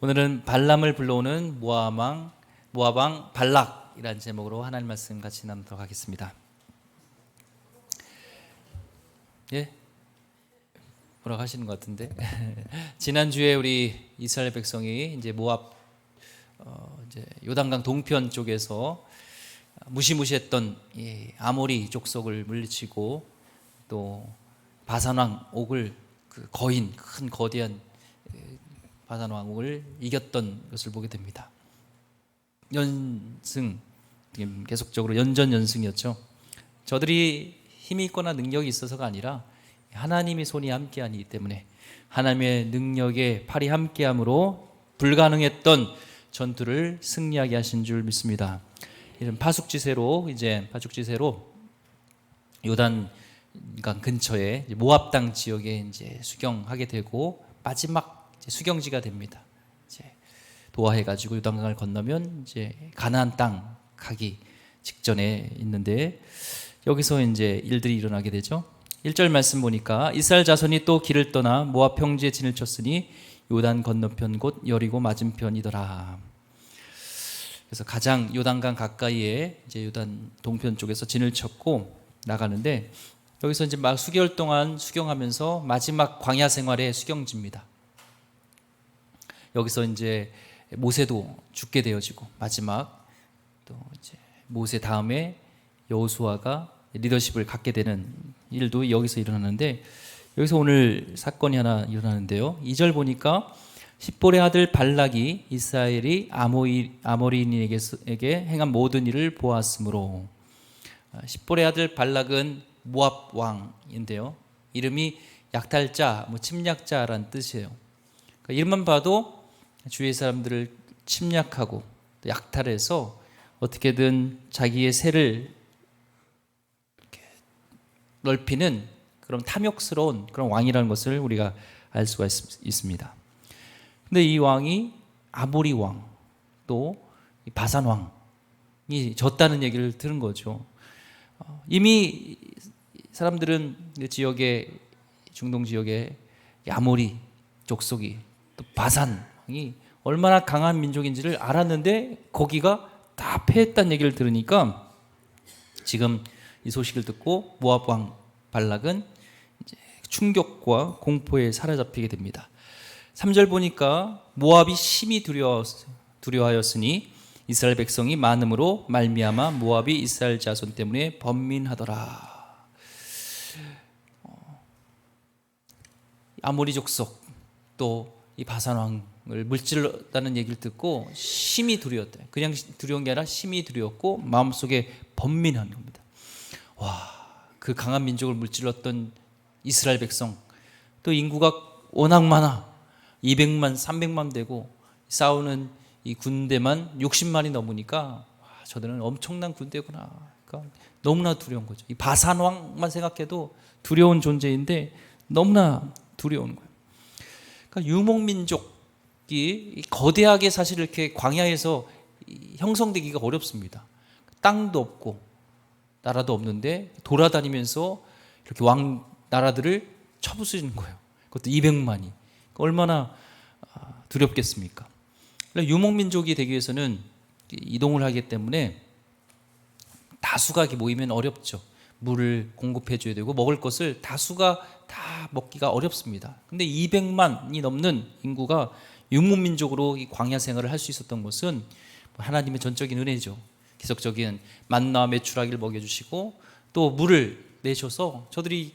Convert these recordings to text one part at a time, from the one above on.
오늘은 발람을 불러오는 모압왕 발락이라는 제목으로 하나님 말씀 같이 나누도록 하겠습니다. 예? 뭐라고 하시는 것 같은데 지난주에 우리 이스라엘 백성이 이제 모압 이제 요단강 동편 쪽에서 무시무시했던 이 아모리 족속을 물리치고 또 바산왕 옥을 그 큰 거대한 바산 왕국을 이겼던 것을 보게 됩니다. 연승, 계속적으로 연전연승이었죠. 저들이 힘이 있거나 능력이 있어서가 아니라 하나님의 손이 함께하기 때문에 하나님의 능력의 팔이 함께함으로 불가능했던 전투를 승리하게 하신 줄 믿습니다. 이런 파숙지세로 요단강 근처에 모압 땅 지역에 이제 수경하게 되고 마지막 수경지가 됩니다. 이제 도하해가지고 요단강을 건너면 이제 가나안 땅 가기 직전에 있는데 여기서 이제 일들이 일어나게 되죠. 1절 말씀 보니까 이스라엘 자손이 또 길을 떠나 모압 평지에 진을 쳤으니 요단 건너편 곧 여리고 맞은편이더라. 그래서 가장 요단강 가까이에 이제 요단 동편 쪽에서 진을 쳤고 나가는데 여기서 이제 막 수개월 동안 수경하면서 마지막 광야 생활의 수경지입니다. 여기서 이제 모세도 죽게 되어지고 마지막 또 이제 모세 다음에 여호수아가 리더십을 갖게 되는 일도 여기서 일어나는데 여기서 오늘 사건이 하나 일어나는데요. 2절 보니까 십볼의 아들 발락이 이스라엘이 아모리인에게 행한 모든 일을 보았으므로 십볼의 아들 발락은 모압 왕인데요. 이름이 약탈자, 침략자라는 뜻이에요. 그러니까 이름만 봐도 주위의 사람들을 침략하고 약탈해서 어떻게든 자기의 세를 넓히는 그런 탐욕스러운 그런 왕이라는 것을 우리가 알 수가 있습니다. 근데 이 왕이 아모리 왕, 또 바산 왕이 졌다는 얘기를 들은 거죠. 이미 사람들은 중동 지역에 아모리 족속이 또 바산이 얼마나 강한 민족인지를 알았는데 거기가 다 패했다는 얘기를 들으니까 지금 이 소식을 듣고 모압 왕 발락은 이제 충격과 공포에 사로잡히게 됩니다. 3절 보니까 모압이 심히 두려워하였으니 이스라엘 백성이 많음으로 말미암아 모압이 이스라엘 자손 때문에 번민하더라. 아모리 족속 또 이 바산 왕을 물질렀다는 얘기를 듣고 심히 두려웠대. 그냥 두려운 게 아니라 심히 두려웠고 마음속에 번민한 겁니다. 와, 그 강한 민족을 물질렀던 이스라엘 백성, 또 인구가 워낙 많아 200만, 300만 되고 싸우는 이 군대만 60만이 넘으니까 와, 저들은 엄청난 군대구나. 그러니까 너무나 두려운 거죠. 이 바산 왕만 생각해도 두려운 존재인데 너무나 두려운 거예요. 그러니까 유목민족이 거대하게 사실 이렇게 광야에서 형성되기가 어렵습니다. 땅도 없고 나라도 없는데 돌아다니면서 이렇게 왕 나라들을 쳐부수는 거예요. 그것도 200만이. 얼마나 두렵겠습니까? 유목민족이 되기 위해서는 이동을 하기 때문에 다수가 모이면 어렵죠. 물을 공급해 줘야 되고 먹을 것을 다수가 다 먹기가 어렵습니다. 근데 200만이 넘는 인구가 유목민족으로 이 광야 생활을 할 수 있었던 것은 하나님의 전적인 은혜죠. 기적적인 만나와 메추라기를 먹여주시고 또 물을 내셔서 저들이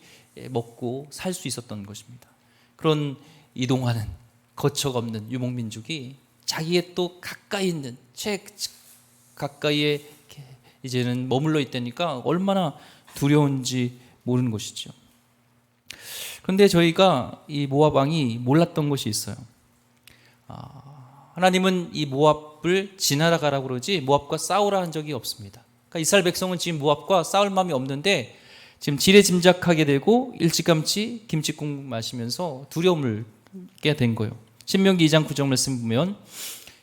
먹고 살 수 있었던 것입니다. 그런 이동하는 거처가 없는 유목민족이 자기의 또 가까이 있는 가까이에 이제는 머물러 있다니까 얼마나 두려운지 모르는 것이죠. 그런데 저희가 이 모압 왕이 몰랐던 것이 있어요. 하나님은 이 모압을 지나가라고 그러지 모압과 싸우라 한 적이 없습니다. 그러니까 이스라엘 백성은 지금 모압과 싸울 마음이 없는데 지금 지레짐작하게 되고 일찌감치 김칫국 마시면서 두려움을 깨게 된 거예요. 신명기 2장 9절 말씀 보면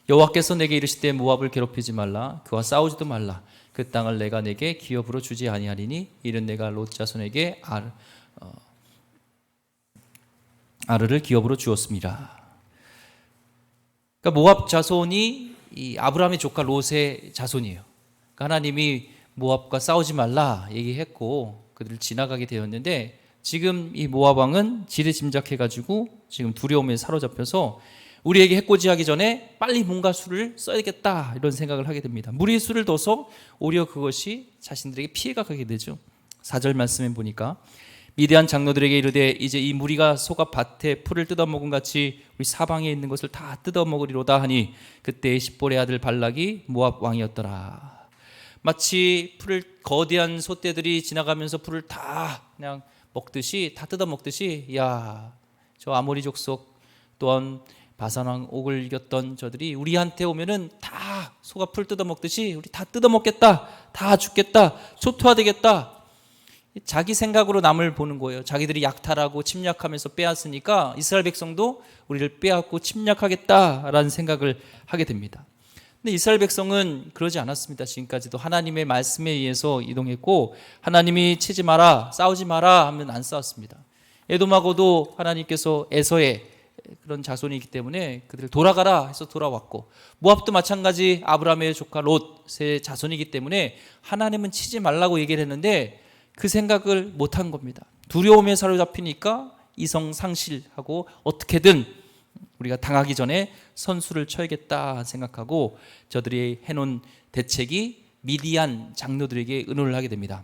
여호와께서 내게 이르시되 모압을 괴롭히지 말라 그와 싸우지도 말라 그 땅을 내가 내게 기업으로 주지 아니하리니 이는 내가 롯 자손에게 아르를 기업으로 주었습니다. 그러니까 모압 자손이 이 아브라함의 조카 롯의 자손이에요. 그러니까 하나님이 모압과 싸우지 말라 얘기했고 그들을 지나가게 되었는데 지금 이 모압 왕은 지레짐작해가지고 지금 두려움에 사로잡혀서 우리에게 해코지하기 전에 빨리 뭔가 수를 써야겠다 이런 생각을 하게 됩니다. 무리수를 둬서 오히려 그것이 자신들에게 피해가 가게 되죠. 4절 말씀에 보니까 미디안 장로들에게 이르되 이제 이 무리가 소가 밭에 풀을 뜯어먹은 같이 우리 사방에 있는 것을 다 뜯어먹으리로다 하니 그때 십볼의 아들 발락이 모압 왕이었더라. 마치 풀을 거대한 소떼들이 지나가면서 풀을 다 그냥 먹듯이 다 뜯어먹듯이 저 아모리족 속 또한 바산왕 옥을 이겼던 저들이 우리한테 오면은 다 소가 풀 뜯어먹듯이 우리 다 뜯어먹겠다, 다 죽겠다, 초토화되겠다. 자기 생각으로 남을 보는 거예요. 자기들이 약탈하고 침략하면서 빼앗으니까 이스라엘 백성도 우리를 빼앗고 침략하겠다라는 생각을 하게 됩니다. 근데 이스라엘 백성은 그러지 않았습니다. 지금까지도 하나님의 말씀에 의해서 이동했고 하나님이 치지 마라, 싸우지 마라 하면 안 싸웠습니다. 에돔하고도 하나님께서 에서의 그런 자손이기 때문에 그들을 돌아가라 해서 돌아왔고 모압도 마찬가지 아브라함의 조카 롯의 자손이기 때문에 하나님은 치지 말라고 얘기를 했는데 그 생각을 못한 겁니다. 두려움에 사로잡히니까 이성 상실하고 어떻게든 우리가 당하기 전에 선수를 쳐야겠다 생각하고 저들이 해놓은 대책이 미디안 장로들에게 의논을 하게 됩니다.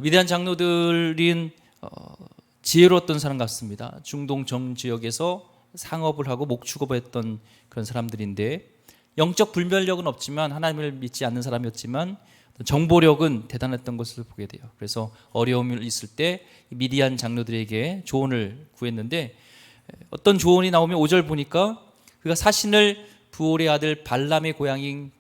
미디안 장로들은 지혜로웠던 사람 같습니다. 중동 정 지역에서 상업을 하고 목축업을 했던 그런 사람들인데 영적 불멸력은 없지만 하나님을 믿지 않는 사람이었지만 정보력은 대단했던 것을 보게 돼요. 그래서 어려움이 있을 때 미디안 장로들에게 조언을 구했는데 어떤 조언이 나오면 5절 보니까 그가 사신을 부올의 아들 발람의 고향인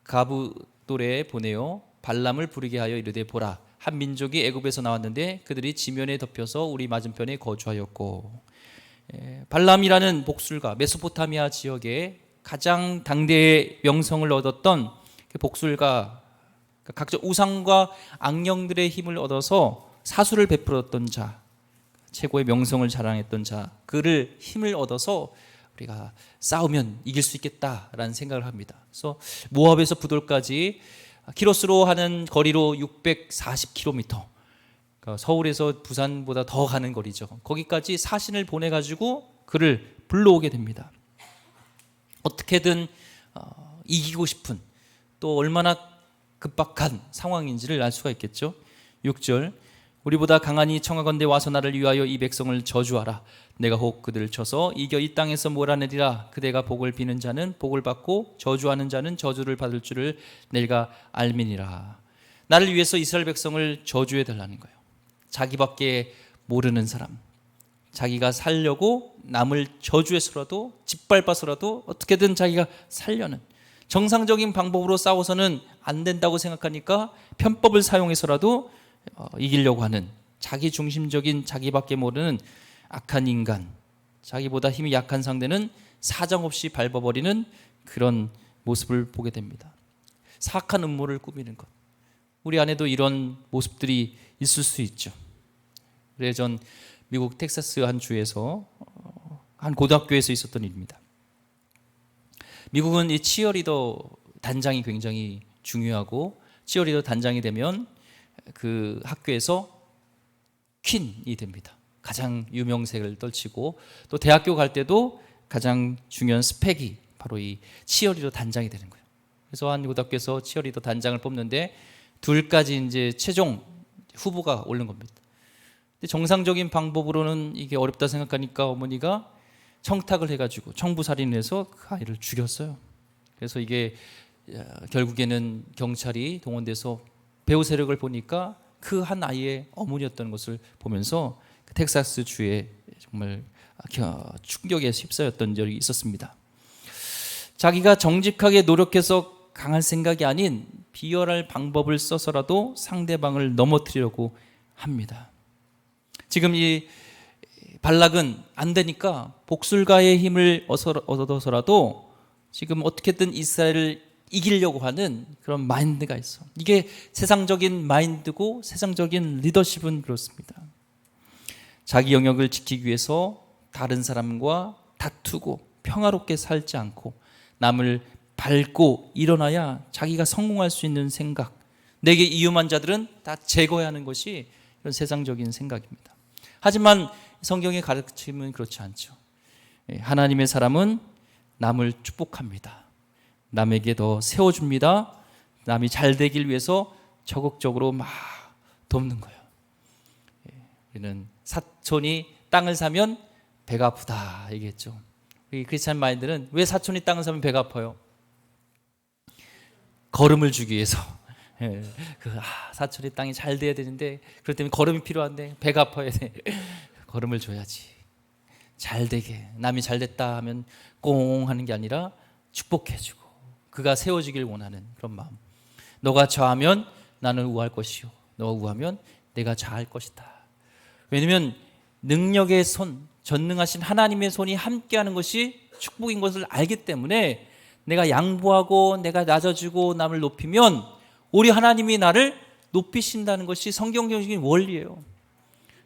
가브돌에 보내어 발람을 부르게 하여 이르되 보라 한 민족이 애굽에서 나왔는데 그들이 지면에 덮여서 우리 맞은편에 거주하였고 발람이라는 복술가 메소포타미아 지역에 가장 당대의 명성을 얻었던 복술가 각종 우상과 악령들의 힘을 얻어서 사수를 베풀었던 자 최고의 명성을 자랑했던 자 그를 힘을 얻어서 우리가 싸우면 이길 수 있겠다라는 생각을 합니다. 그래서 모압에서 부돌까지 키로수로 하는 거리로 640km 그러니까 서울에서 부산보다 더 가는 거리죠. 거기까지 사신을 보내가지고 그를 불러오게 됩니다. 어떻게든 이기고 싶은 또 얼마나 급박한 상황인지를 알 수가 있겠죠. 6절 우리보다 강하니 청하건대 와서 나를 위하여 이 백성을 저주하라. 내가 혹 그들을 쳐서 이겨 이 땅에서 몰아내리라. 그대가 복을 비는 자는 복을 받고 저주하는 자는 저주를 받을 줄을 내가 알미니라. 나를 위해서 이스라엘 백성을 저주해 달라는 거예요. 자기밖에 모르는 사람 자기가 살려고 남을 저주해서라도 짓밟아서라도 어떻게든 자기가 살려는 정상적인 방법으로 싸워서는 안 된다고 생각하니까 편법을 사용해서라도 이기려고 하는 자기 중심적인 자기밖에 모르는 악한 인간 자기보다 힘이 약한 상대는 사정없이 밟아버리는 그런 모습을 보게 됩니다. 사악한 음모를 꾸미는 것 우리 안에도 이런 모습들이 있을 수 있죠. 예전 미국 텍사스 한 주에서 한 고등학교에서 있었던 일입니다. 미국은 이 치어리더 단장이 굉장히 중요하고 치어리더 단장이 되면 그 학교에서 퀸이 됩니다. 가장 유명세를 떨치고 또 대학교 갈 때도 가장 중요한 스펙이 바로 이 치어리더 단장이 되는 거예요. 그래서 한 고등학교에서 치어리더 단장을 뽑는데 둘까지 이제 최종 후보가 오른 겁니다. 근데 정상적인 방법으로는 이게 어렵다 생각하니까 어머니가 청탁을 해가지고 청부살인을 해서 그 아이를 죽였어요. 그래서 이게 결국에는 경찰이 동원돼서 배후 세력을 보니까 그 한 아이의 어머니였던 것을 보면서 그 텍사스 주에 정말 충격에 휩싸였던 적이 있었습니다. 자기가 정직하게 노력해서 강할 생각이 아닌 비열할 방법을 써서라도 상대방을 넘어뜨리려고 합니다. 지금 이 발락은 안 되니까 복술가의 힘을 얻어서라도 지금 어떻게든 이스라엘을 이기려고 하는 그런 마인드가 있어. 이게 세상적인 마인드고 세상적인 리더십은 그렇습니다. 자기 영역을 지키기 위해서 다른 사람과 다투고 평화롭게 살지 않고 남을 밟고 일어나야 자기가 성공할 수 있는 생각, 내게 이용한 자들은 다 제거해야 하는 것이 이런 세상적인 생각입니다. 하지만 성경의 가르침은 그렇지 않죠. 하나님의 사람은 남을 축복합니다. 남에게 더 세워줍니다. 남이 잘 되길 위해서 적극적으로 막 돕는 거예요. 우리는 사촌이 땅을 사면 배가 아프다 얘기했죠. 우리 크리스찬 마인드는 왜 사촌이 땅을 사면 배가 아파요? 거름을 주기 위해서. 사촌이 땅이 잘 돼야 되는데 그렇기 때문에 거름이 필요한데 배가 아파야 돼. 거름을 줘야지. 잘 되게. 남이 잘 됐다 하면 꽁 하는 게 아니라 축복해주고 그가 세워지길 원하는 그런 마음. 너가 좌하면 나는 우할 것이요, 너가 우하면 내가 좌할 것이다. 왜냐하면 능력의 손, 전능하신 하나님의 손이 함께하는 것이 축복인 것을 알기 때문에 내가 양보하고 내가 낮아지고 남을 높이면 우리 하나님이 나를 높이신다는 것이 성경적인 원리예요.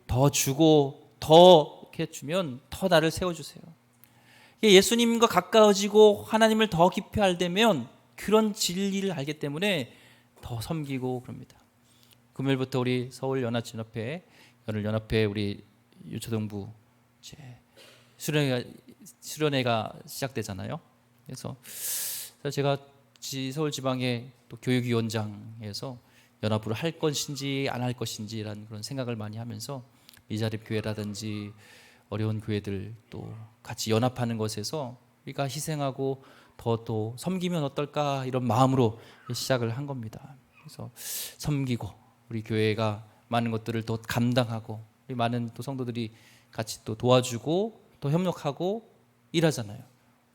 더 주고 더 이렇게 주면 더 나를 세워주세요. 예수님과 가까워지고 하나님을 더 깊이 알되면 그런 진리를 알기 때문에 더 섬기고 그럽니다. 금요일부터 우리 서울 연합진협회 우리 유초동부 수련회가 시작되잖아요. 그래서 제가 서울 지방의 또 교육위원장에서 연합으로 할 것인지 안 할 것인지라는 그런 생각을 많이 하면서 미자립 교회라든지 어려운 교회들 또 같이 연합하는 것에서 우리가 희생하고 더 섬기면 어떨까 이런 마음으로 시작을 한 겁니다. 그래서 섬기고 우리 교회가 많은 것들을 또 감당하고 우리 많은 또 성도들이 같이 또 도와주고 또 협력하고 일하잖아요.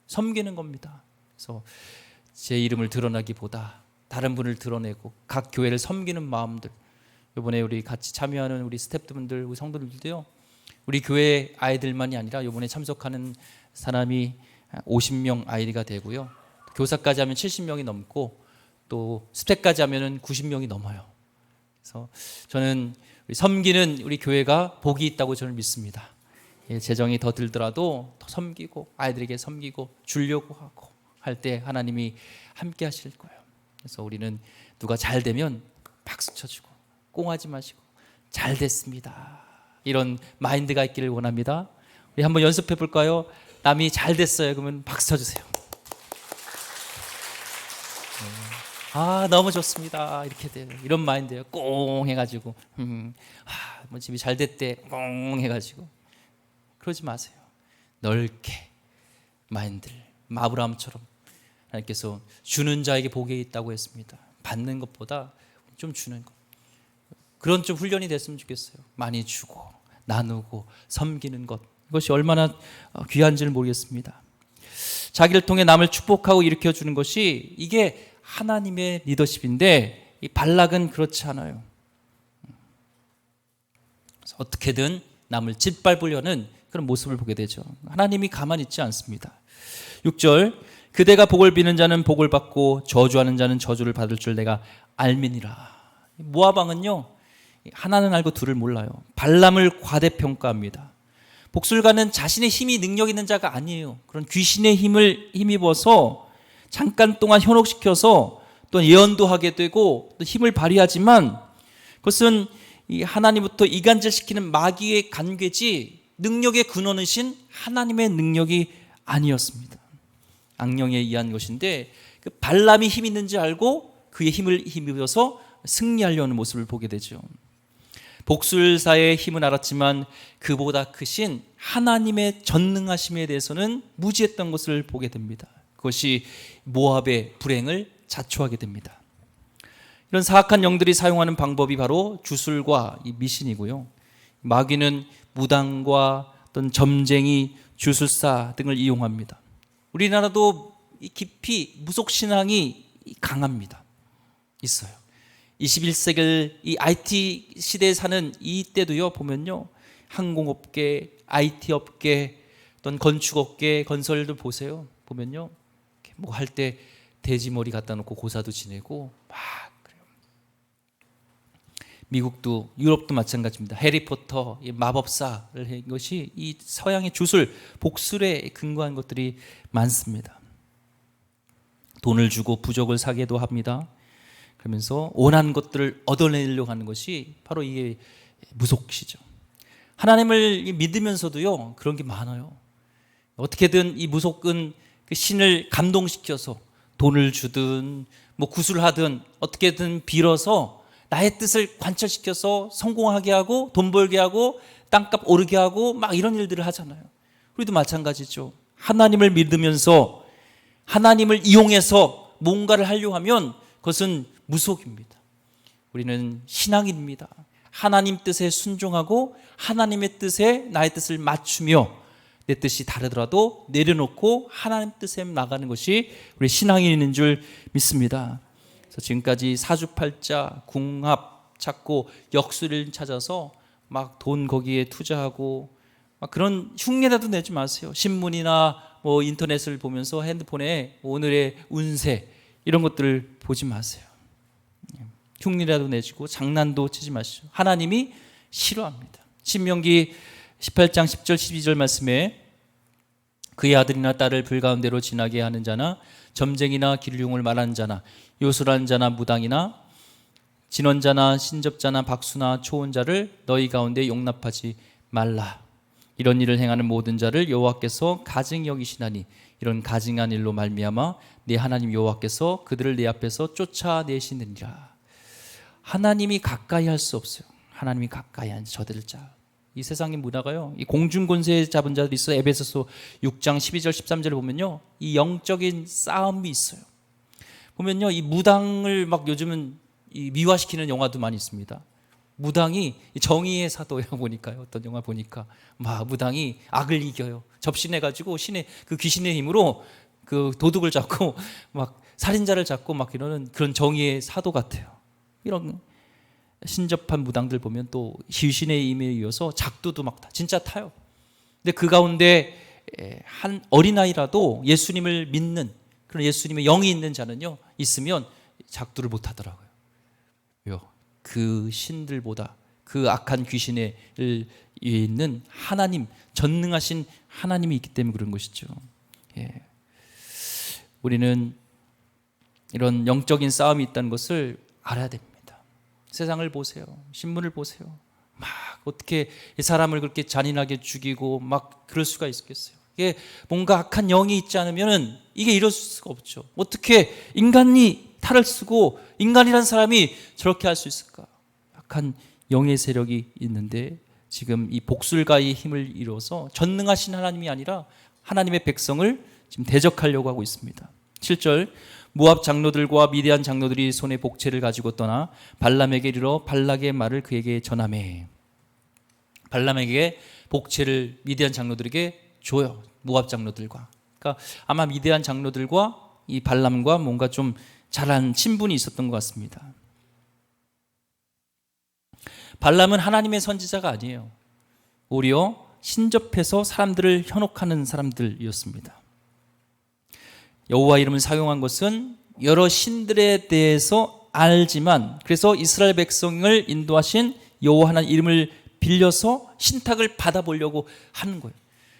섬기는 겁니다. 그래서 제 이름을 드러나기보다 다른 분을 드러내고 각 교회를 섬기는 마음들. 이번에 우리 같이 참여하는 우리 스태프분들, 우리 성도들도요. 우리 교회 아이들만이 아니라 이번에 참석하는 사람이 50명 아이가 되고요. 교사까지 하면 70명이 넘고 또 스태프까지 하면 90명이 넘어요. 그래서 저는 섬기는 우리 교회가 복이 있다고 저는 믿습니다. 재정이 더 들더라도 더 섬기고 아이들에게 섬기고 주려고 하고 할 때 하나님이 함께 하실 거예요. 그래서 우리는 누가 잘 되면 박수 쳐주고 꽁하지 마시고 잘 됐습니다. 이런 마인드가 있기를 원합니다. 우리 한번 연습해 볼까요? 남이 잘 됐어요. 그러면 박수 쳐주세요. 너무 좋습니다. 이렇게 돼요. 이런 마인드예요. 꽁 해가지고 뭐 집이 잘 됐대. 꽁 해가지고 그러지 마세요. 넓게 마인드를 아브라함처럼 하나님께서 주는 자에게 복이 있다고 했습니다. 받는 것보다 좀 주는 것. 그런 좀 훈련이 됐으면 좋겠어요. 많이 주고 나누고 섬기는 것. 이것이 얼마나 귀한지를 모르겠습니다. 자기를 통해 남을 축복하고 일으켜주는 것이 이게 하나님의 리더십인데 이 발락은 그렇지 않아요. 그래서 어떻게든 남을 짓밟으려는 그런 모습을 보게 되죠. 하나님이 가만히 있지 않습니다. 6절 그대가 복을 비는 자는 복을 받고 저주하는 자는 저주를 받을 줄 내가 알미니라. 모압 왕은요 하나는 알고 둘을 몰라요. 발람을 과대평가합니다. 복술가는 자신의 힘이 능력 있는 자가 아니에요. 그런 귀신의 힘을 힘입어서 잠깐 동안 현혹시켜서 또 예언도 하게 되고 또 힘을 발휘하지만 그것은 이 하나님부터 이간질시키는 마귀의 간괴지 능력의 근원이신 하나님의 능력이 아니었습니다. 악령에 의한 것인데 그 발람이 힘 있는지 알고 그의 힘을 힘입어서 승리하려는 모습을 보게 되죠. 복술사의 힘은 알았지만 그보다 크신 하나님의 전능하심에 대해서는 무지했던 것을 보게 됩니다. 그것이 모압의 불행을 자초하게 됩니다. 이런 사악한 영들이 사용하는 방법이 바로 주술과 이 미신이고요. 마귀는 무당과 어떤 점쟁이, 주술사 등을 이용합니다. 우리나라도 깊이 무속신앙이 강합니다. 있어요. 21세기 이 IT 시대에 사는 이때도요 보면요 항공업계, IT업계, 어떤 건축업계, 건설들 보세요. 보면요 뭐 할 때 돼지머리 갖다 놓고 고사도 지내고 막 그래요. 미국도 유럽도 마찬가지입니다. 해리포터 마법사를 한 것이 이 서양의 주술 복술에 근거한 것들이 많습니다. 돈을 주고 부적을 사게도 합니다. 그러면서 원하는 것들을 얻어내려고 하는 것이 바로 이게 무속시죠. 하나님을 믿으면서도요 그런 게 많아요. 어떻게든 이 무속은 그 신을 감동시켜서 돈을 주든 뭐 구술하든 어떻게든 빌어서 나의 뜻을 관철시켜서 성공하게 하고 돈 벌게 하고 땅값 오르게 하고 막 이런 일들을 하잖아요. 우리도 마찬가지죠. 하나님을 믿으면서 하나님을 이용해서 뭔가를 하려고 하면 그것은 무속입니다. 우리는 신앙인입니다. 하나님 뜻에 순종하고 하나님의 뜻에 나의 뜻을 맞추며 내 뜻이 다르더라도 내려놓고 하나님 뜻에 나가는 것이 우리 신앙인인 줄 믿습니다. 그래서 지금까지 사주팔자, 궁합 찾고 역술을 찾아서 막 돈 거기에 투자하고 막 그런 흉내라도 내지 마세요. 신문이나 뭐 인터넷을 보면서 핸드폰에 오늘의 운세 이런 것들을 보지 마세요. 흉내라도 내시고 장난도 치지 마시죠. 하나님이 싫어합니다. 신명기 18장 10절 12절 말씀에 그의 아들이나 딸을 불가운데로 지나게 하는 자나 점쟁이나 길흉을 말하는 자나 요술한 자나 무당이나 진원자나 신접자나 박수나 초혼자를 너희 가운데 용납하지 말라. 이런 일을 행하는 모든 자를 여호와께서 가증히 여기시나니 이런 가증한 일로 말미암아 네 하나님 여호와께서 그들을 내 앞에서 쫓아내시느니라. 하나님이 가까이 할 수 없어요. 하나님이 가까이 한 저들 자. 이 세상의 문화가요. 이 공중권세 잡은 자들이 있어요. 에베소서 6장 12절 13절을 보면요. 이 영적인 싸움이 있어요. 보면요. 이 무당을 막 요즘은 이 미화시키는 영화도 많이 있습니다. 무당이 정의의 사도야 보니까요. 어떤 영화 보니까 막 무당이 악을 이겨요. 접신해가지고 신의 그 귀신의 힘으로 그 도둑을 잡고 막 살인자를 잡고 막 이러는 그런 정의의 사도 같아요. 이런 신접한 무당들 보면 또 귀신의 힘에 이어서 작두도 막 진짜 타요. 근데 그 가운데 한 어린아이라도 예수님을 믿는 그런 예수님의 영이 있는 자는요 있으면 작두를 못 하더라고요. 왜요? 그 신들보다 그 악한 귀신에 있는 하나님, 전능하신 하나님이 있기 때문에 그런 것이죠. 예. 우리는 이런 영적인 싸움이 있다는 것을 알아야 됩니다. 세상을 보세요. 신문을 보세요. 막 어떻게 이 사람을 그렇게 잔인하게 죽이고 막 그럴 수가 있겠어요. 이게 뭔가 악한 영이 있지 않으면 이게 이럴 수가 없죠. 어떻게 인간이 탈을 쓰고 인간이라는 사람이 저렇게 할 수 있을까? 약한 영의 세력이 있는데 지금 이 복술가의 힘을 이뤄서 전능하신 하나님이 아니라 하나님의 백성을 지금 대적하려고 하고 있습니다. 7절 모압 장로들과 미디안 장로들이 손에 복채를 가지고 떠나 발람에게 이르러 발락의 말을 그에게 전하매. 발람에게 복채를 미디안 장로들에게 줘요. 모압 장로들과. 그러니까 아마 미디안 장로들과 이 발람과 뭔가 좀 잘한 친분이 있었던 것 같습니다. 발람은 하나님의 선지자가 아니에요. 오히려 신접해서 사람들을 현혹하는 사람들이었습니다. 여호와 이름을 사용한 것은 여러 신들에 대해서 알지만 그래서 이스라엘 백성을 인도하신 여호와 하나님 이름을 빌려서 신탁을 받아보려고 하는 거예요.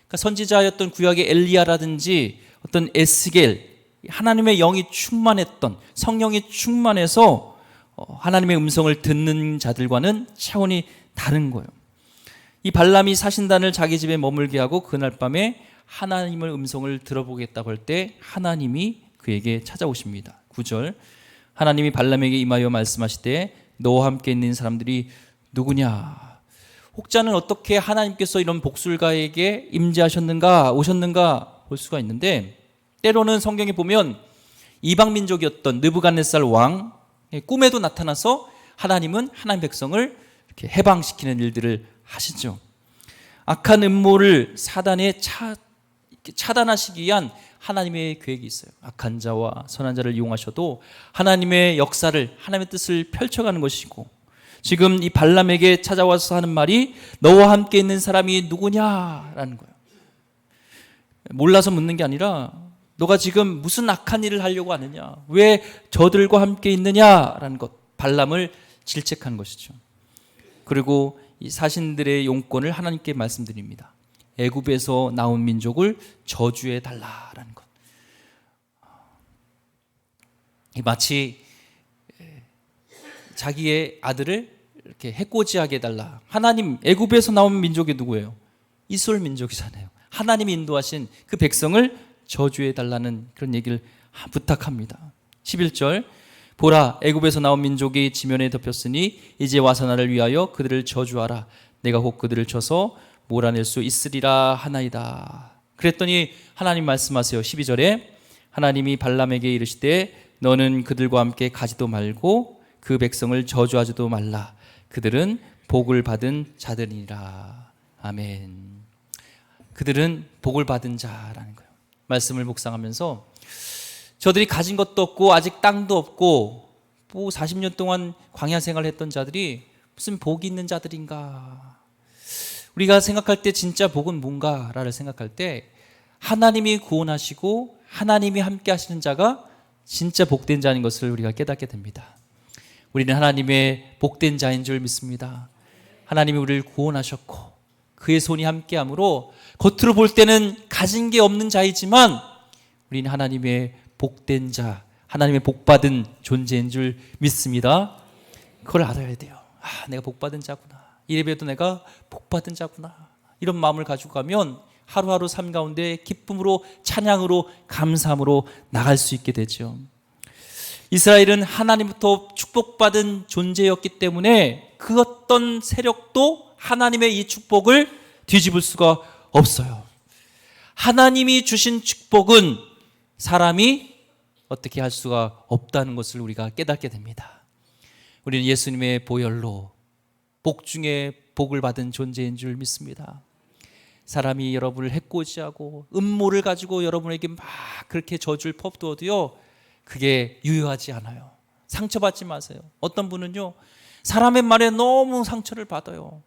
그러니까 선지자였던 구약의 엘리야라든지 어떤 에스겔 하나님의 영이 충만했던 성령이 충만해서 하나님의 음성을 듣는 자들과는 차원이 다른 거예요. 이 발람이 사신단을 자기 집에 머물게 하고 그날 밤에 하나님의 음성을 들어보겠다고 할 때 하나님이 그에게 찾아오십니다. 9절 하나님이 발람에게 임하여 말씀하시되 너와 함께 있는 사람들이 누구냐. 혹자는 어떻게 하나님께서 이런 복술가에게 임재하셨는가 오셨는가 볼 수가 있는데 때로는 성경에 보면 이방민족이었던 느부갓네살 왕 꿈에도 나타나서 하나님은 하나님 백성을 이렇게 해방시키는 일들을 하시죠. 악한 음모를 사단에 차단하시기 위한 하나님의 계획이 있어요. 악한 자와 선한 자를 이용하셔도 하나님의 역사를 하나님의 뜻을 펼쳐가는 것이고 지금 이 발람에게 찾아와서 하는 말이 너와 함께 있는 사람이 누구냐라는 거예요. 몰라서 묻는 게 아니라 너가 지금 무슨 악한 일을 하려고 하느냐 왜 저들과 함께 있느냐라는 것 발람을 질책한 것이죠. 그리고 이 자신들의 용건을 하나님께 말씀드립니다. 애굽에서 나온 민족을 저주해 달라라는 것. 마치 자기의 아들을 이렇게 해코지하게 해달라. 하나님, 애굽에서 나온 민족이 누구예요? 이스라엘 민족이잖아요. 하나님이 인도하신 그 백성을 저주해 달라는 그런 얘기를 부탁합니다. 11절, 보라, 애굽에서 나온 민족이 지면에 덮였으니 이제 와서 나를 위하여 그들을 저주하라. 내가 혹 그들을 쳐서 몰아낼 수 있으리라 하나이다. 그랬더니 하나님 말씀하세요. 12절에 하나님이 발람에게 이르시되 너는 그들과 함께 가지도 말고 그 백성을 저주하지도 말라. 그들은 복을 받은 자들이니라. 아멘. 그들은 복을 받은 자라는 거예요. 말씀을 묵상하면서 저들이 가진 것도 없고 아직 땅도 없고 40년 동안 광야 생활을 했던 자들이 무슨 복이 있는 자들인가. 우리가 생각할 때 진짜 복은 뭔가를 생각할 때 하나님이 구원하시고 하나님이 함께 하시는 자가 진짜 복된 자인 것을 우리가 깨닫게 됩니다. 우리는 하나님의 복된 자인 줄 믿습니다. 하나님이 우리를 구원하셨고 그의 손이 함께함으로 겉으로 볼 때는 가진 게 없는 자이지만 우리는 하나님의 복된 자, 하나님의 복받은 존재인 줄 믿습니다. 그걸 알아야 돼요. 내가 복받은 자구나. 이래봬도 내가 복받은 자구나. 이런 마음을 가지고 가면 하루하루 삶 가운데 기쁨으로 찬양으로 감사함으로 나갈 수 있게 되죠. 이스라엘은 하나님부터 축복받은 존재였기 때문에 그 어떤 세력도 하나님의 이 축복을 뒤집을 수가 없어요. 하나님이 주신 축복은 사람이 어떻게 할 수가 없다는 것을 우리가 깨닫게 됩니다. 우리는 예수님의 보혈로 복 중에 복을 받은 존재인 줄 믿습니다. 사람이 여러분을 해코지하고 음모를 가지고 여러분에게 막 그렇게 저주를 퍼부어도요, 그게 유효하지 않아요. 상처받지 마세요. 어떤 분은요, 사람의 말에 너무 상처를 받아요.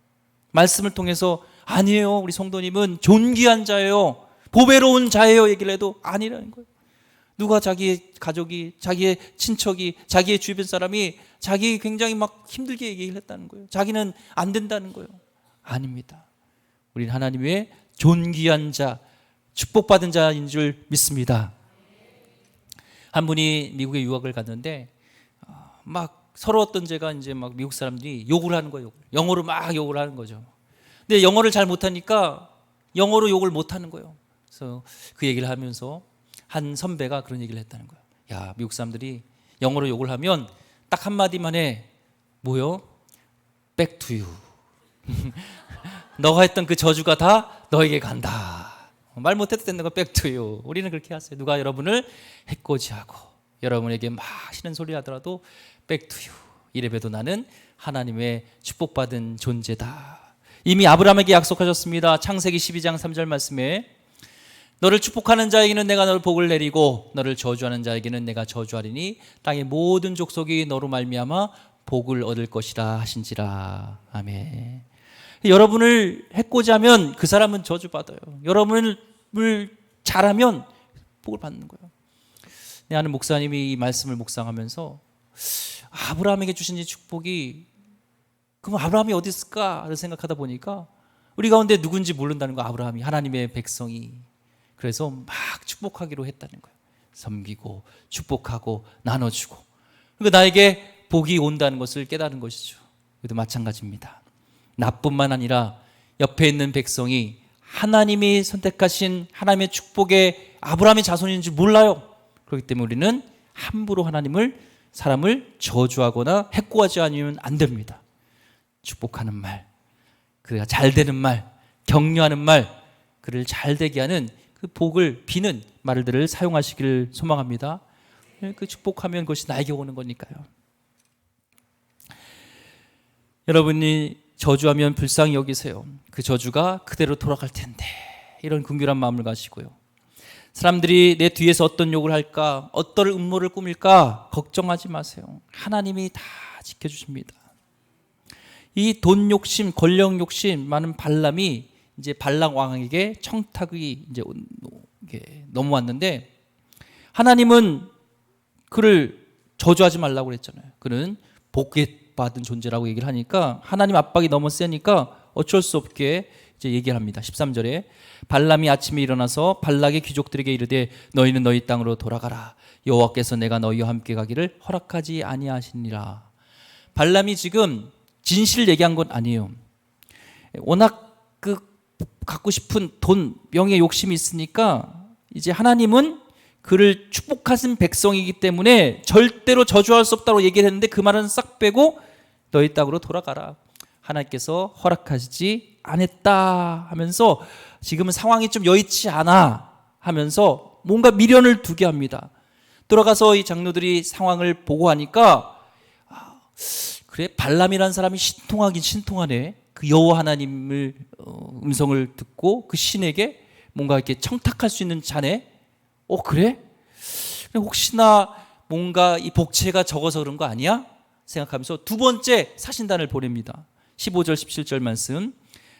말씀을 통해서 아니에요, 우리 성도님은 존귀한 자예요, 보배로운 자예요 얘기를 해도 아니라는 거예요. 누가 자기의 가족이, 자기의 친척이, 자기의 주변 사람이 자기 굉장히 막 힘들게 얘기를 했다는 거예요. 자기는 안 된다는 거예요. 아닙니다. 우리는 하나님의 존귀한 자, 축복받은 자인 줄 믿습니다. 한 분이 미국에 유학을 갔는데 막 서러웠던 제가 이제 막 미국 사람들이 욕을 하는 거예요. 영어로 막 욕을 하는 거죠. 근데 영어를 잘 못하니까 영어로 욕을 못하는 거예요. 그래서 그 얘기를 하면서 한 선배가 그런 얘기를 했다는 거예요. 야, 미국 사람들이 영어로 욕을 하면 딱 한마디만 해. 뭐요? Back to you. 너가 했던 그 저주가 다 너에게 간다. 말 못해도 된다는 거 Back to you. 우리는 그렇게 하세요. 누가 여러분을 해코지하고 여러분에게 막 싫은 소리 하더라도 Back to you. 이래봬도 나는 하나님의 축복받은 존재다. 이미 아브라함에게 약속하셨습니다. 창세기 12장 3절 말씀에 너를 축복하는 자에게는 내가 너를 복을 내리고 너를 저주하는 자에게는 내가 저주하리니 땅의 모든 족속이 너로 말미암아 복을 얻을 것이라 하신지라. 아멘. 여러분을 해코지하면 그 사람은 저주받아요. 여러분을 잘하면 복을 받는 거예요. 내 아는 목사님이 이 말씀을 묵상하면서 아브라함에게 주신 이 축복이 그럼 아브라함이 어디 있을까를 생각하다 보니까 우리 가운데 누군지 모른다는 거. 아브라함이 하나님의 백성이. 그래서 막 축복하기로 했다는 거예요. 섬기고 축복하고 나눠주고, 그러니까 나에게 복이 온다는 것을 깨달은 것이죠. 그래도 마찬가지입니다. 나뿐만 아니라 옆에 있는 백성이 하나님이 선택하신 하나님의 축복의 아브라함의 자손인 줄 몰라요. 그렇기 때문에 우리는 함부로 사람을 저주하거나 해코하지 않으면 안 됩니다. 축복하는 말, 그가 잘 되는 말, 격려하는 말, 그를 잘 되게 하는 그 복을 비는 말들을 사용하시기를 소망합니다. 그 축복하면 그것이 나에게 오는 거니까요. 여러분이 저주하면 불쌍히 여기세요. 그 저주가 그대로 돌아갈 텐데, 이런 긍휼한 마음을 가지고요. 사람들이 내 뒤에서 어떤 욕을 할까, 어떤 음모를 꾸밀까 걱정하지 마세요. 하나님이 다 지켜주십니다. 이 돈 욕심, 권력 욕심 많은 발람이 이제 발락 왕에게 청탁이 이제 넘어왔는데, 하나님은 그를 저주하지 말라고 그랬잖아요. 그는 구속받은 존재라고 얘기를 하니까 하나님 압박이 너무 세니까 어쩔 수 없게 이제 얘기를 합니다. 13절에 발람이 아침에 일어나서 발락의 귀족들에게 이르되 너희는 너희 땅으로 돌아가라. 여호와께서 내가 너희와 함께 가기를 허락하지 아니하시니라. 발람이 지금 진실을 얘기한 건 아니에요. 워낙 갖고 싶은 돈, 명예 욕심이 있으니까 이제 하나님은 그를 축복하신 백성이기 때문에 절대로 저주할 수 없다고 얘기를 했는데 그 말은 싹 빼고 너희 땅으로 돌아가라. 하나님께서 허락하시지 않았다 하면서 지금은 상황이 좀 여의치 않아 하면서 뭔가 미련을 두게 합니다. 돌아가서 이 장로들이 상황을 보고 하니까 그래 발람이라는 사람이 신통하긴 신통하네. 그 여호와 하나님을 음성을 듣고 그 신에게 뭔가 이렇게 청탁할 수 있는 자네. 그래? 혹시나 뭔가 이 복채가 적어서 그런 거 아니야? 생각하면서 두 번째 사신단을 보냅니다. 15절 17절 말씀.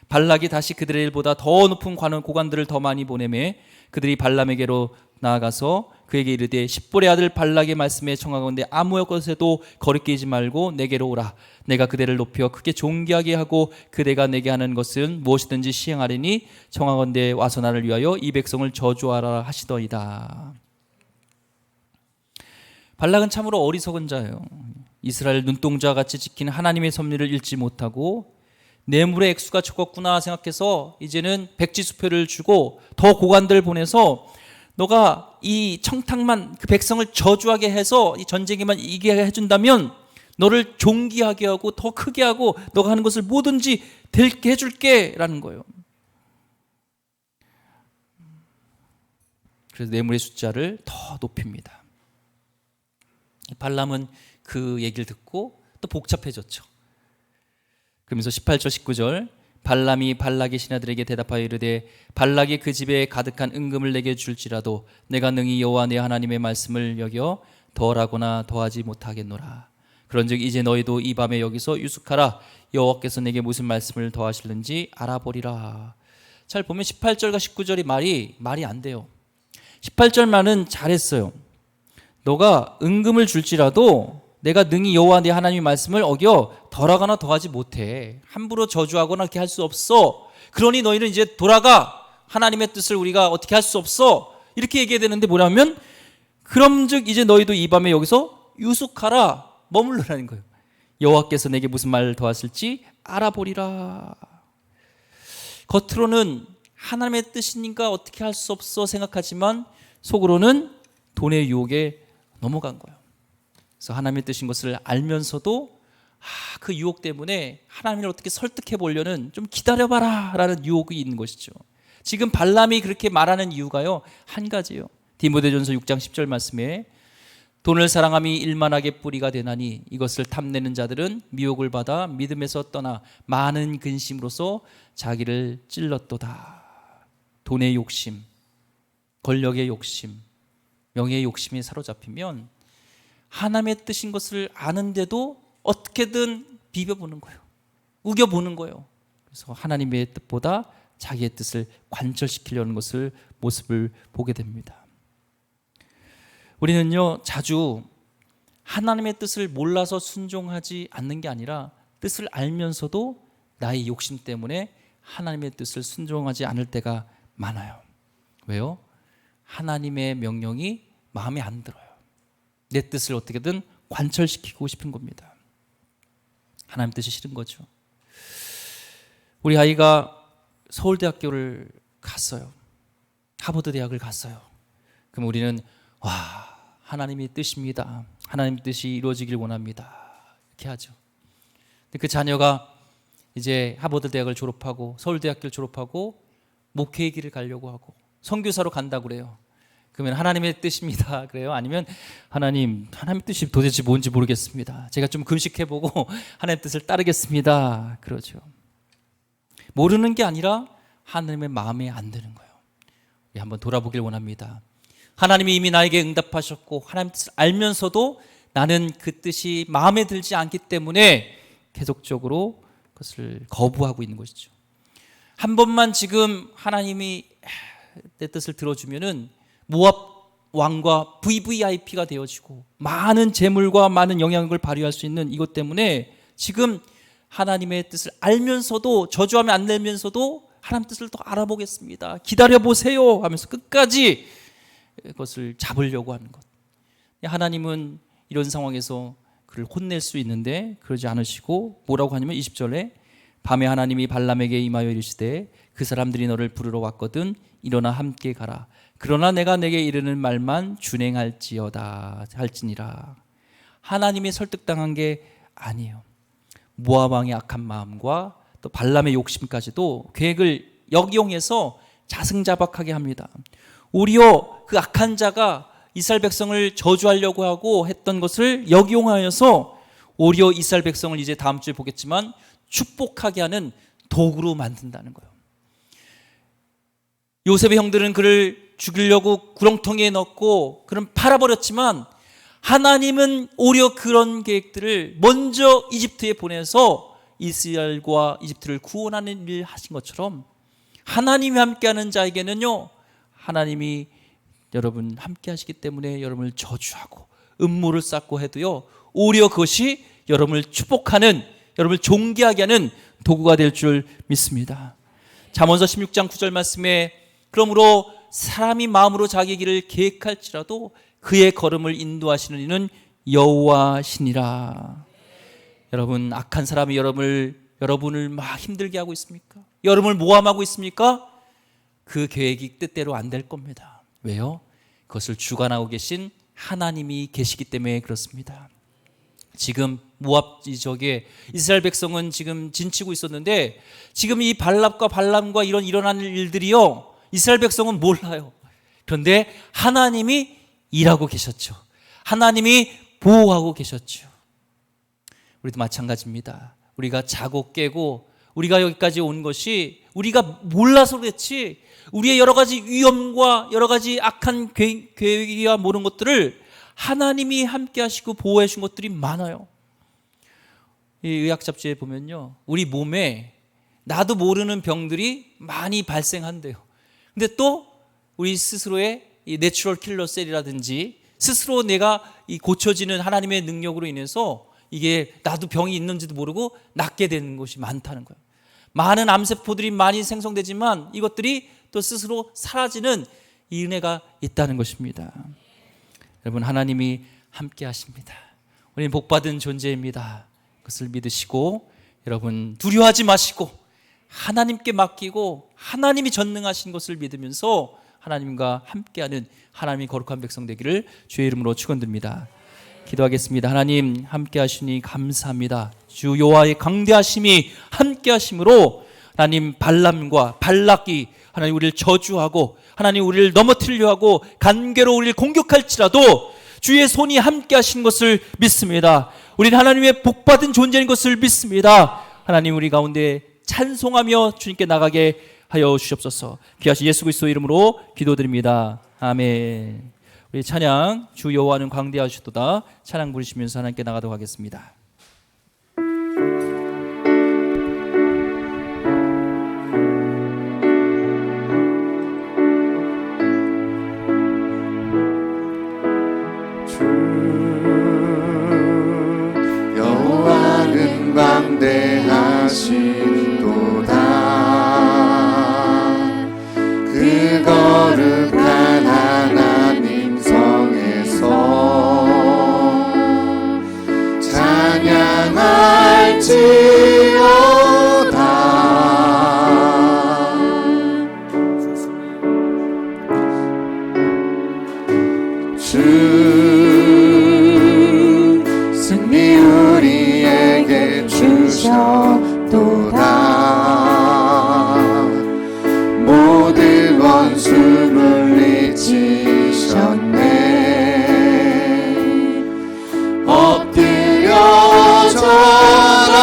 발락이 다시 그들의 일보다 더 높은 고관들을 더 많이 보내매 그들이 발람에게로 나아가서 그에게 이르되 십볼의 아들 발락의 말씀에 청하건대 아무 것에도 거리끼지 말고 내게로 오라. 내가 그대를 높여 크게 존귀하게 하고 그대가 내게 하는 것은 무엇이든지 시행하리니 청하건대 와서 나를 위하여 이 백성을 저주하라 하시더이다. 발락은 참으로 어리석은 자예요. 이스라엘 눈동자와 같이 지킨 하나님의 섭리를 읽지 못하고 뇌물의 액수가 적었구나 생각해서 이제는 백지수표를 주고 더 고관들 보내서 너가 이 청탁만 그 백성을 저주하게 해서 이 전쟁에만 이기게 해준다면 너를 존귀하게 하고 더 크게 하고 너가 하는 것을 뭐든지 되게 해줄게 라는 거예요. 그래서 뇌물의 숫자를 더 높입니다. 발람은 그 얘기를 듣고 또 복잡해졌죠. 그러면서 18절 19절 발람이 발락의 신하들에게 대답하여 이르되 발락이 그 집에 가득한 은금을 내게 줄지라도 내가 능히 여호와 내 하나님의 말씀을 여겨 덜하거나 더하지 못하겠노라. 그런즉 이제 너희도 이 밤에 여기서 유숙하라. 여호와께서 내게 무슨 말씀을 더하실는지 알아보리라. 잘 보면 18절과 19절이 말이 안 돼요. 18절 말은 잘했어요. 너가 은금을 줄지라도 내가 능히 여호와 네 하나님의 말씀을 어겨 덜하거나 더하지 못해. 함부로 저주하거나 그렇게 할 수 없어. 그러니 너희는 이제 돌아가. 하나님의 뜻을 우리가 어떻게 할 수 없어. 이렇게 얘기해야 되는데 뭐냐면 그럼즉 이제 너희도 이 밤에 여기서 유숙하라. 머물러라는 거예요. 여호와께서 내게 무슨 말을 더하실지 알아보리라. 겉으로는 하나님의 뜻이니까 어떻게 할 수 없어 생각하지만 속으로는 돈의 유혹에 넘어간 거예요. 그래서 하나님의 뜻인 것을 알면서도 그 유혹 때문에 하나님을 어떻게 설득해 보려는 좀 기다려봐라 라는 유혹이 있는 것이죠. 지금 발람이 그렇게 말하는 이유가요 한 가지예요. 디모데전서 6장 10절 말씀에 돈을 사랑함이 일만하게 뿌리가 되나니 이것을 탐내는 자들은 미혹을 받아 믿음에서 떠나 많은 근심으로써 자기를 찔렀도다. 돈의 욕심, 권력의 욕심, 명예의 욕심에 사로잡히면 하나님의 뜻인 것을 아는데도 어떻게든 비벼보는 거예요. 우겨보는 거예요. 그래서 하나님의 뜻보다 자기의 뜻을 관철시키려는 모습을 보게 됩니다. 우리는요 자주 하나님의 뜻을 몰라서 순종하지 않는 게 아니라 뜻을 알면서도 나의 욕심 때문에 하나님의 뜻을 순종하지 않을 때가 많아요. 왜요? 하나님의 명령이 마음에 안 들어요. 내 뜻을 어떻게든 관철시키고 싶은 겁니다. 하나님 뜻이 싫은 거죠. 우리 아이가 서울대학교를 갔어요. 하버드 대학을 갔어요. 그럼 우리는 하나님의 뜻입니다. 하나님의 뜻이 이루어지길 원합니다. 이렇게 하죠. 근데 그 자녀가 이제 하버드 대학을 졸업하고 서울대학교를 졸업하고 목회의 길을 가려고 하고 선교사로 간다고 그래요. 그러면 하나님의 뜻입니다. 그래요? 아니면 하나님의 뜻이 도대체 뭔지 모르겠습니다. 제가 좀 금식해보고 하나님의 뜻을 따르겠습니다. 그러죠. 모르는 게 아니라 하나님의 마음에 안 드는 거예요. 우리 한번 돌아보길 원합니다. 하나님이 이미 나에게 응답하셨고 하나님의 뜻을 알면서도 나는 그 뜻이 마음에 들지 않기 때문에 계속적으로 그것을 거부하고 있는 것이죠. 한 번만 지금 하나님이 내 뜻을 들어주면은 모압 왕과 VVIP가 되어지고 많은 재물과 많은 영향력을 발휘할 수 있는 이것 때문에 지금 하나님의 뜻을 알면서도, 저주하면 안 되면서도 하나님 뜻을 더 알아보겠습니다, 기다려보세요 하면서 끝까지 그것을 잡으려고 하는 것. 하나님은 이런 상황에서 그를 혼낼 수 있는데 그러지 않으시고 뭐라고 하냐면 20절에 밤에 하나님이 발람에게 임하여 이르시되 그 사람들이 너를 부르러 왔거든 일어나 함께 가라. 그러나 내가 내게 이르는 말만 준행할지어다 할지니라. 하나님이 설득당한 게 아니에요. 모압 왕의 악한 마음과 또 발람의 욕심까지도 계획을 역이용해서 자승자박하게 합니다. 오히려 그 악한 자가 이스라엘 백성을 저주하려고 하고 했던 것을 역이용하여서 오히려 이스라엘 백성을 이제 다음 주에 보겠지만 축복하게 하는 도구로 만든다는 거예요. 요셉의 형들은 그를 죽이려고 구렁텅이에 넣고 그는 팔아버렸지만 하나님은 오히려 그런 계획들을 먼저 이집트에 보내서 이스라엘과 이집트를 구원하는 일을 하신 것처럼 하나님이 함께하는 자에게는요, 하나님이 여러분 함께 하시기 때문에 여러분을 저주하고 음모를 쌓고 해도요, 오히려 그것이 여러분을 축복하는, 여러분을 존귀하게 하는 도구가 될 줄 믿습니다. 잠언서 16장 9절 말씀에 그러므로 사람이 마음으로 자기 길을 계획할지라도 그의 걸음을 인도하시는 이는 여호와시니라. 여러분, 악한 사람이 여러분을 막 힘들게 하고 있습니까? 여러분을 모함하고 있습니까? 그 계획이 뜻대로 안 될 겁니다. 왜요? 그것을 주관하고 계신 하나님이 계시기 때문에 그렇습니다. 지금 모압 지역에 이스라엘 백성은 지금 진치고 있었는데 지금 이 발람과 이런 일어나는 일들이요, 이스라엘 백성은 몰라요. 그런데 하나님이 일하고 계셨죠. 하나님이 보호하고 계셨죠. 우리도 마찬가지입니다. 우리가 자고 깨고 우리가 여기까지 온 것이 우리가 몰라서 그렇지, 우리의 여러 가지 위험과 여러 가지 악한 계획이와 모든 것들을 하나님이 함께 하시고 보호해 주신 것들이 많아요. 이 의학 잡지에 보면요, 우리 몸에 나도 모르는 병들이 많이 발생한대요. 근데 또 우리 스스로의 이 내추럴 킬러 셀이라든지 스스로 내가 이 고쳐지는 하나님의 능력으로 인해서 이게 나도 병이 있는지도 모르고 낫게 되는 것이 많다는 거예요. 많은 암세포들이 많이 생성되지만 이것들이 또 스스로 사라지는 이 은혜가 있다는 것입니다. 여러분, 하나님이 함께 하십니다. 우리는 복받은 존재입니다. 그것을 믿으시고 여러분 두려워하지 마시고 하나님께 맡기고 하나님이 전능하신 것을 믿으면서 하나님과 함께하는 하나님의 거룩한 백성 되기를 주의 이름으로 축원드립니다. 기도하겠습니다. 하나님, 함께 하시니 감사합니다. 주 여호와의 강대하심이 함께 하심으로 하나님 발람과 발락이 하나님 우리를 저주하고 하나님 우리를 넘어뜨리려 하고 간계로 우리를 공격할지라도 주의 손이 함께 하신 것을 믿습니다. 우리는 하나님의 복받은 존재인 것을 믿습니다. 하나님, 우리 가운데 찬송하며 주님께 나가게 하여 주시옵소서. 귀하신 예수 그리스도 이름으로 기도드립니다. 아멘. 우리 찬양, 주 여호와는 광대하시도다 찬양 부르시면서 하나님께 나가도록 하겠습니다. 주 여호와는 광대하시도다 그 거룩한 하나님 성에서 찬양할지어다. 주 승리 우리에게 주셨도다 모든 원수 물리치셨네 엎드려 절하세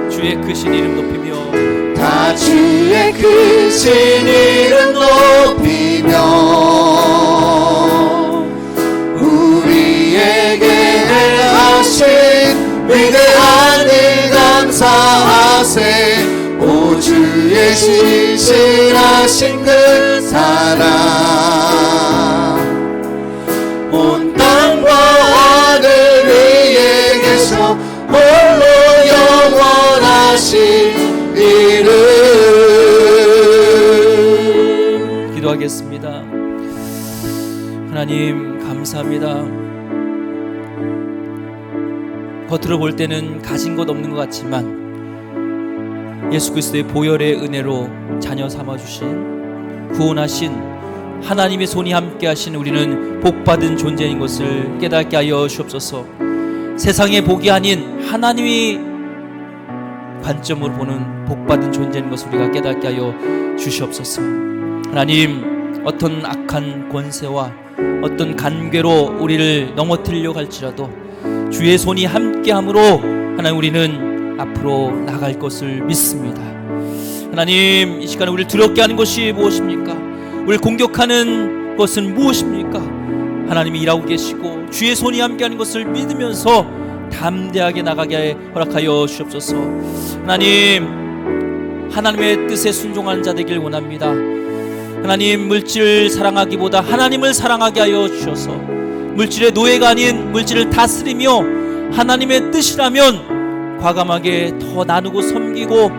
주의 크신 이름 높이며 다 주의 크신 이름 높이며 우리에게 행하신 위대한 일 감사하세 오 주의 신실하신 그 사랑 오 기도하겠습니다. 하나님 감사합니다. 겉으로 볼 때는 가진 것 없는 것 같지만 예수 그리스도의 보혈의 은혜로 자녀 삼아주신 구원하신 하나님의 손이 함께하신 우리는 복받은 존재인 것을 깨닫게 하여 주옵소서. 세상의 복이 아닌 하나님이 관점으로 보는 복받은 존재인 것을 우리가 깨닫게 하여 주시옵소서. 하나님, 어떤 악한 권세와 어떤 간괴로 우리를 넘어뜨리려고 할지라도 주의 손이 함께함으로 하나님 우리는 앞으로 나갈 것을 믿습니다. 하나님, 이 시간에 우리를 두렵게 하는 것이 무엇입니까? 우리를 공격하는 것은 무엇입니까? 하나님이 일하고 계시고 주의 손이 함께하는 것을 믿으면서 담대하게 나가게 허락하여 주옵소서. 하나님, 하나님의 뜻에 순종하는 자 되길 원합니다. 하나님, 물질을 사랑하기보다 하나님을 사랑하게 하여 주셔서 물질의 노예가 아닌 물질을 다스리며 하나님의 뜻이라면 과감하게 더 나누고 섬기고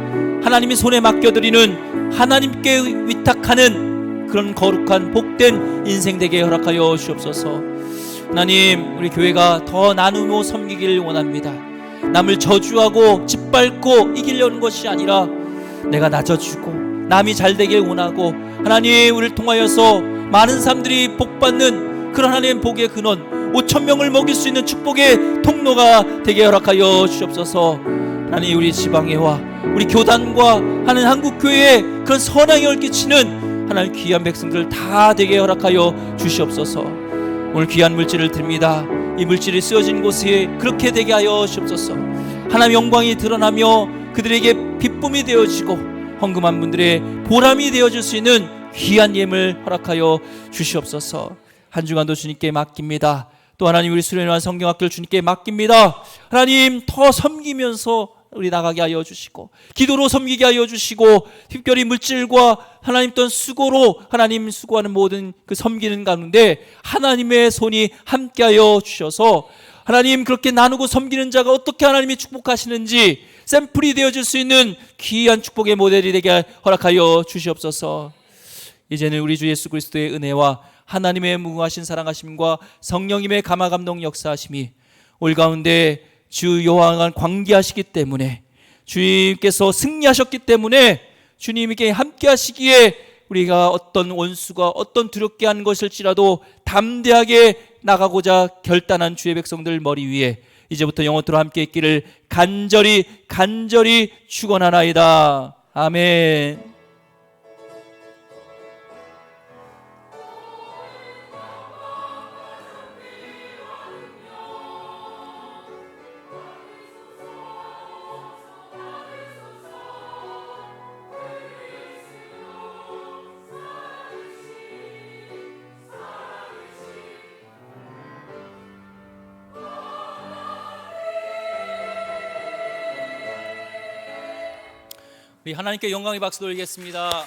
하나님의 손에 맡겨드리는, 하나님께 위탁하는 그런 거룩한 복된 인생 되게 허락하여 주옵소서. 하나님, 우리 교회가 더 나누며 섬기길 원합니다. 남을 저주하고 짓밟고 이기려는 것이 아니라 내가 낮아지고 남이 잘 되길 원하고, 하나님, 우리를 통하여서 많은 사람들이 복받는 그런 하나님의 복의 근원, 5,000명을 먹일 수 있는 축복의 통로가 되게 허락하여 주옵소서. 하나님, 우리 지방회와 우리 교단과 하나님 한국교회에 그런 선한 영향을 끼치는 하나님 귀한 백성들 다 되게 허락하여 주시옵소서. 오늘 귀한 물질을 드립니다. 이 물질이 쓰여진 곳에 그렇게 되게 하여 주옵소서. 하나님의 영광이 드러나며 그들에게 기쁨이 되어지고 헌금한 분들의 보람이 되어질 수 있는 귀한 예물 허락하여 주시옵소서. 한 주간도 주님께 맡깁니다. 또 하나님, 우리 수련회와 성경학교를 주님께 맡깁니다. 하나님, 더 섬기면서 우리 나가게 하여 주시고 기도로 섬기게 하여 주시고, 특별히 물질과 하나님 또 수고로 하나님 수고하는 모든 그 섬기는 가운데 하나님의 손이 함께하여 주셔서 하나님, 그렇게 나누고 섬기는 자가 어떻게 하나님이 축복하시는지 샘플이 되어질 수 있는 귀한 축복의 모델이 되게 허락하여 주시옵소서. 이제는 우리 주 예수 그리스도의 은혜와 하나님의 무궁하신 사랑하심과 성령님의 감화감동 역사하심이 올 가운데 주 여호와가 광기하시기 때문에, 주님께서 승리하셨기 때문에 주님에게 함께 하시기에 우리가 어떤 원수가 어떤 두렵게 한 것일지라도 담대하게 나가고자 결단한 주의 백성들 머리 위에 이제부터 영원토록 함께 있기를 간절히 축원하나이다. 아멘. 우리 하나님께 영광의 박수 돌리겠습니다.